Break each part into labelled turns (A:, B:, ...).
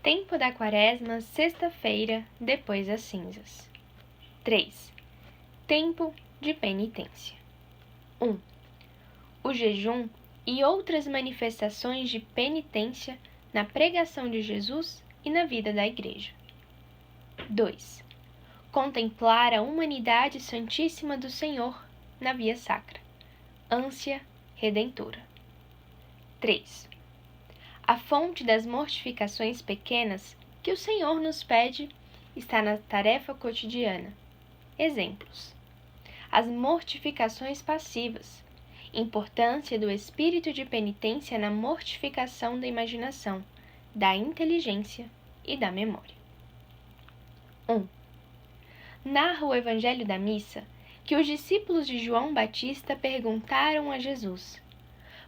A: Tempo da Quaresma, sexta-feira, depois das cinzas. 3. Tempo de penitência. 1. O jejum e outras manifestações de penitência na pregação de Jesus e na vida da Igreja. 2. Contemplar a humanidade santíssima do Senhor na via sacra. Ânsia redentora. 3. A fonte das mortificações pequenas que o Senhor nos pede está na tarefa cotidiana. Exemplos: as mortificações passivas, importância do espírito de penitência na mortificação da imaginação, da inteligência e da memória. 1. Narra o Evangelho da Missa que os discípulos de João Batista perguntaram a Jesus: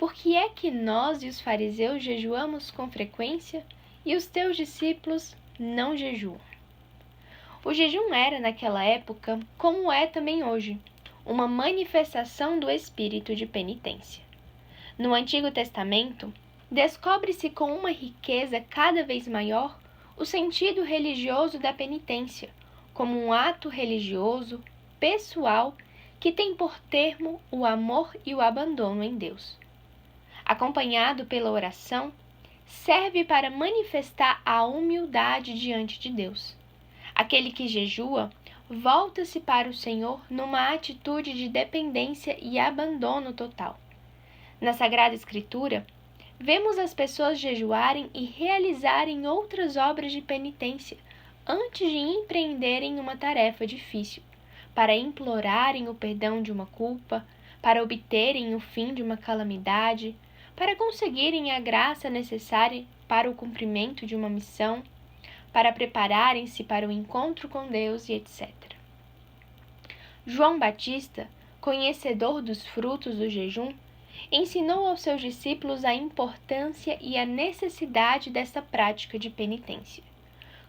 A: por que é que nós e os fariseus jejuamos com frequência e os teus discípulos não jejuam? O jejum era, naquela época, como é também hoje, uma manifestação do espírito de penitência. No Antigo Testamento, descobre-se com uma riqueza cada vez maior o sentido religioso da penitência, como um ato religioso, pessoal, que tem por termo o amor e o abandono em Deus. Acompanhado pela oração, serve para manifestar a humildade diante de Deus. Aquele que jejua volta-se para o Senhor numa atitude de dependência e abandono total. Na Sagrada Escritura, vemos as pessoas jejuarem e realizarem outras obras de penitência antes de empreenderem uma tarefa difícil, para implorarem o perdão de uma culpa, para obterem o fim de uma calamidade, para conseguirem a graça necessária para o cumprimento de uma missão, para prepararem-se para o encontro com Deus e etc. João Batista, conhecedor dos frutos do jejum, ensinou aos seus discípulos a importância e a necessidade dessa prática de penitência.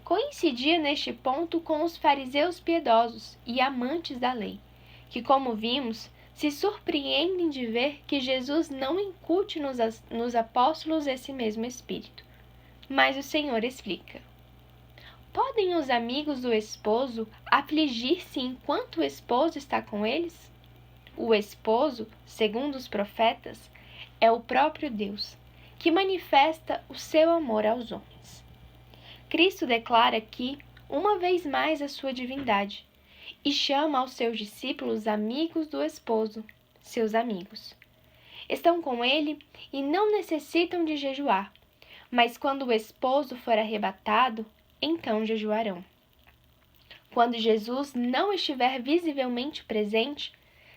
A: Coincidia neste ponto com os fariseus piedosos e amantes da lei, que, como vimos, se surpreendem de ver que Jesus não incute nos apóstolos esse mesmo espírito. Mas o Senhor explica: podem os amigos do esposo afligir-se enquanto o esposo está com eles? O esposo, segundo os profetas, é o próprio Deus, que manifesta o seu amor aos homens. Cristo declara aqui, uma vez mais, a sua divindade, e chama aos seus discípulos amigos do esposo, seus amigos. Estão com ele e não necessitam de jejuar, mas quando o esposo for arrebatado, então jejuarão. Quando Jesus não estiver visivelmente presente,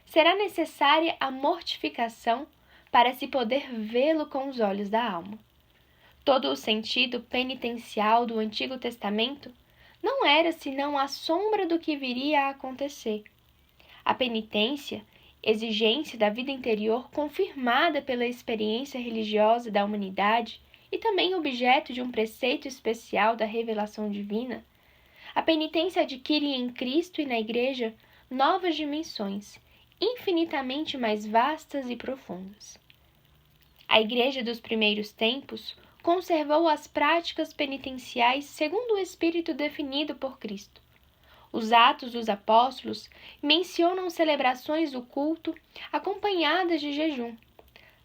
A: será necessária a mortificação para se poder vê-lo com os olhos da alma. Todo o sentido penitencial do Antigo Testamento não era senão a sombra do que viria a acontecer. A penitência, exigência da vida interior confirmada pela experiência religiosa da humanidade e também objeto de um preceito especial da revelação divina, a penitência adquire em Cristo e na Igreja novas dimensões, infinitamente mais vastas e profundas. A Igreja dos primeiros tempos conservou as práticas penitenciais segundo o espírito definido por Cristo. Os Atos dos Apóstolos mencionam celebrações do culto acompanhadas de jejum.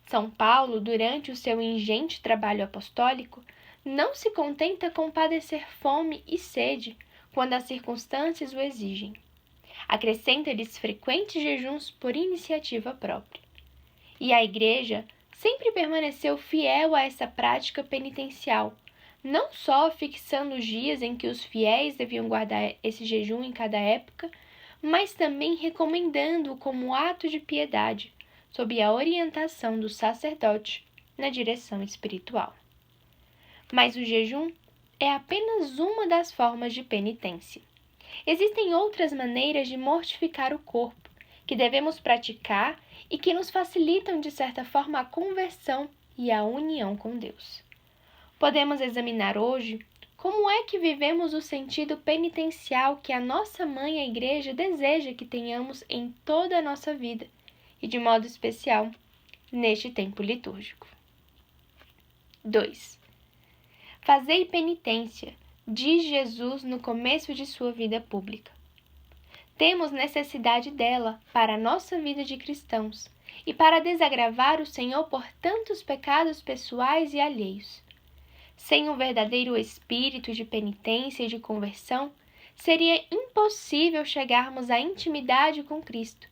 A: São Paulo, durante o seu ingente trabalho apostólico, não se contenta com padecer fome e sede quando as circunstâncias o exigem. Acrescenta-lhes frequentes jejuns por iniciativa própria. E a Igreja sempre permaneceu fiel a essa prática penitencial, não só fixando os dias em que os fiéis deviam guardar esse jejum em cada época, mas também recomendando-o como ato de piedade, sob a orientação do sacerdote na direção espiritual. Mas o jejum é apenas uma das formas de penitência. Existem outras maneiras de mortificar o corpo, que devemos praticar e que nos facilitam, de certa forma, a conversão e a união com Deus. Podemos examinar hoje como é que vivemos o sentido penitencial que a nossa Mãe, a Igreja, deseja que tenhamos em toda a nossa vida, e de modo especial, neste tempo litúrgico. 2. Fazei penitência, diz Jesus no começo de sua vida pública. Temos necessidade dela para a nossa vida de cristãos e para desagravar o Senhor por tantos pecados pessoais e alheios. Sem um verdadeiro espírito de penitência e de conversão, seria impossível chegarmos à intimidade com Cristo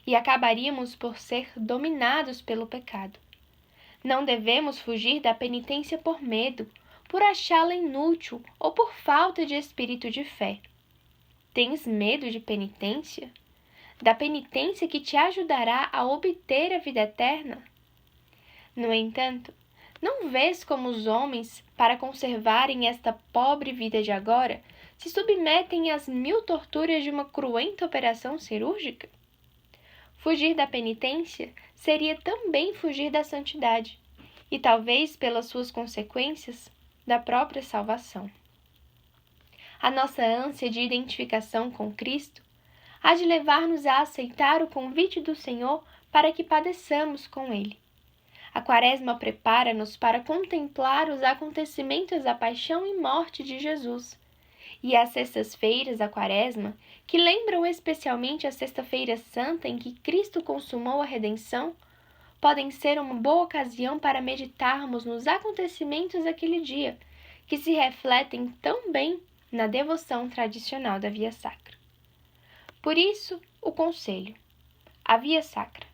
A: e acabaríamos por ser dominados pelo pecado. Não devemos fugir da penitência por medo, por achá-la inútil ou por falta de espírito de fé. Tens medo de penitência? Da penitência que te ajudará a obter a vida eterna? No entanto, não vês como os homens, para conservarem esta pobre vida de agora, se submetem às 1000 torturas de uma cruenta operação cirúrgica? Fugir da penitência seria também fugir da santidade, e talvez, pelas suas consequências, da própria salvação. A nossa ânsia de identificação com Cristo há de levar-nos a aceitar o convite do Senhor para que padeçamos com Ele. A Quaresma prepara-nos para contemplar os acontecimentos da paixão e morte de Jesus. E as sextas-feiras da Quaresma, que lembram especialmente a Sexta-feira Santa em que Cristo consumou a redenção, podem ser uma boa ocasião para meditarmos nos acontecimentos daquele dia, que se refletem tão bem na devoção tradicional da Via Sacra. Por isso, o conselho: a Via Sacra.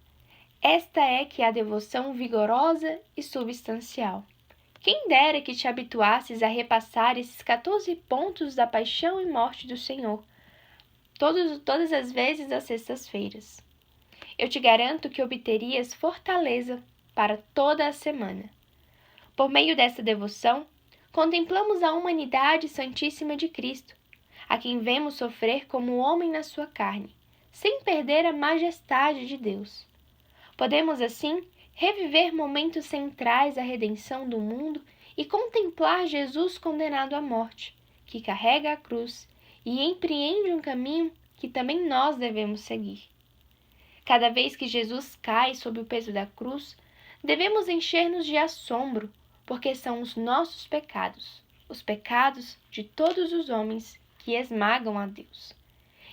A: Esta é que é a devoção vigorosa e substancial. Quem dera que te habituasses a repassar esses 14 pontos da paixão e morte do Senhor, todas as vezes às sextas-feiras. Eu te garanto que obterias fortaleza para toda a semana. Por meio dessa devoção, contemplamos a humanidade santíssima de Cristo, a quem vemos sofrer como homem na sua carne, sem perder a majestade de Deus. Podemos, assim, reviver momentos centrais da redenção do mundo e contemplar Jesus condenado à morte, que carrega a cruz e empreende um caminho que também nós devemos seguir. Cada vez que Jesus cai sob o peso da cruz, devemos encher-nos de assombro, porque são os nossos pecados, os pecados de todos os homens que esmagam a Deus,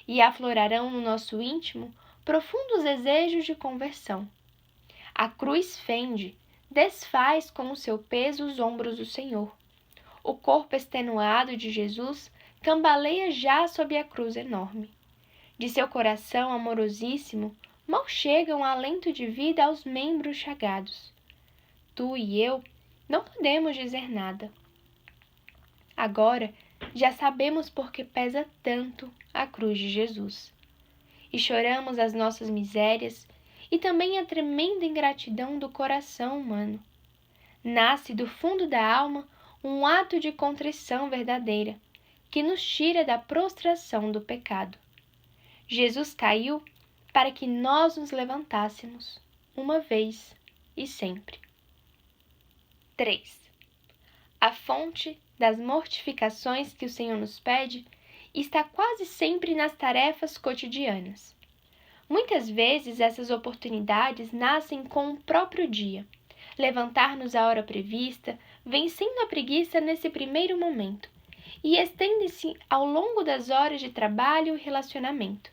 A: e aflorarão no nosso íntimo profundos desejos de conversão. A cruz fende, desfaz com o seu peso os ombros do Senhor. O corpo extenuado de Jesus cambaleia já sob a cruz enorme. De seu coração amorosíssimo, mal chega um alento de vida aos membros chagados. Tu e eu não podemos dizer nada. Agora, já sabemos por que pesa tanto a cruz de Jesus. E choramos as nossas misérias e também a tremenda ingratidão do coração humano. Nasce do fundo da alma um ato de contrição verdadeira, que nos tira da prostração do pecado. Jesus caiu para que nós nos levantássemos, uma vez e sempre. 3. A fonte das mortificações que o Senhor nos pede está quase sempre nas tarefas cotidianas. Muitas vezes essas oportunidades nascem com o próprio dia. Levantar-nos à hora prevista, vencendo a preguiça nesse primeiro momento, e estende-se ao longo das horas de trabalho e relacionamento.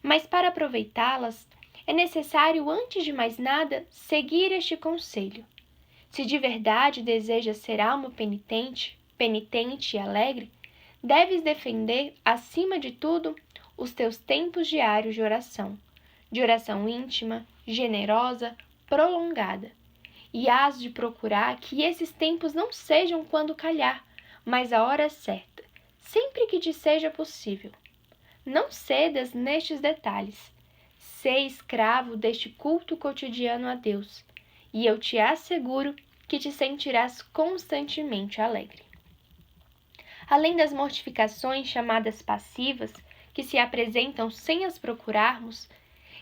A: Mas para aproveitá-las, é necessário, antes de mais nada, seguir este conselho. Se de verdade desejas ser alma penitente e alegre, deves defender, acima de tudo, os teus tempos diários de oração íntima, generosa, prolongada. E hás de procurar que esses tempos não sejam quando calhar, mas a hora certa, sempre que te seja possível. Não cedas nestes detalhes. Sê escravo deste culto cotidiano a Deus, e eu te asseguro que te sentirás constantemente alegre. Além das mortificações chamadas passivas, que se apresentam sem as procurarmos,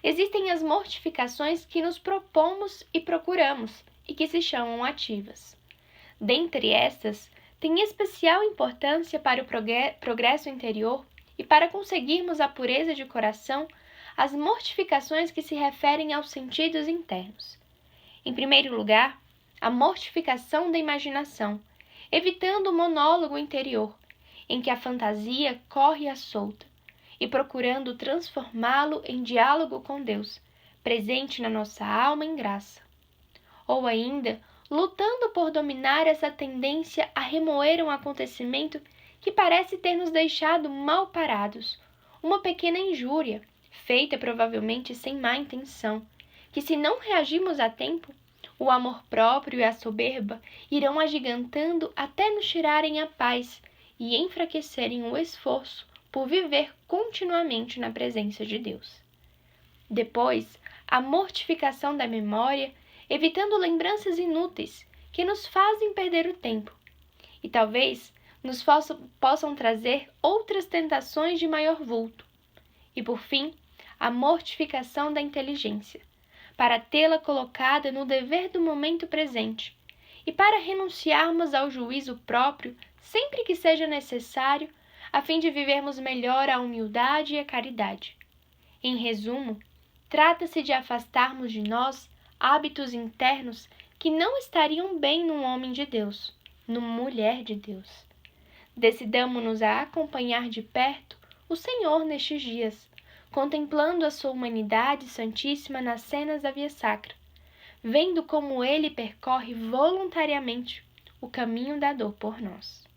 A: existem as mortificações que nos propomos e procuramos, e que se chamam ativas. Dentre estas, tem especial importância para o progresso interior e para conseguirmos a pureza de coração as mortificações que se referem aos sentidos internos. Em primeiro lugar, a mortificação da imaginação, evitando o monólogo interior, em que a fantasia corre à solta, e procurando transformá-lo em diálogo com Deus, presente na nossa alma em graça. Ou ainda, lutando por dominar essa tendência a remoer um acontecimento que parece ter nos deixado mal parados, uma pequena injúria, feita provavelmente sem má intenção, que se não reagirmos a tempo, o amor próprio e a soberba irão agigantando até nos tirarem a paz e enfraquecerem o esforço por viver continuamente na presença de Deus. Depois, a mortificação da memória, evitando lembranças inúteis que nos fazem perder o tempo e talvez nos possam trazer outras tentações de maior vulto. E, por fim, a mortificação da inteligência, para tê-la colocada no dever do momento presente e para renunciarmos ao juízo próprio sempre que seja necessário, a fim de vivermos melhor a humildade e a caridade. Em resumo, trata-se de afastarmos de nós hábitos internos que não estariam bem num homem de Deus, numa mulher de Deus. Decidamo-nos a acompanhar de perto o Senhor nestes dias, contemplando a sua humanidade santíssima nas cenas da Via Sacra, vendo como ele percorre voluntariamente o caminho da dor por nós.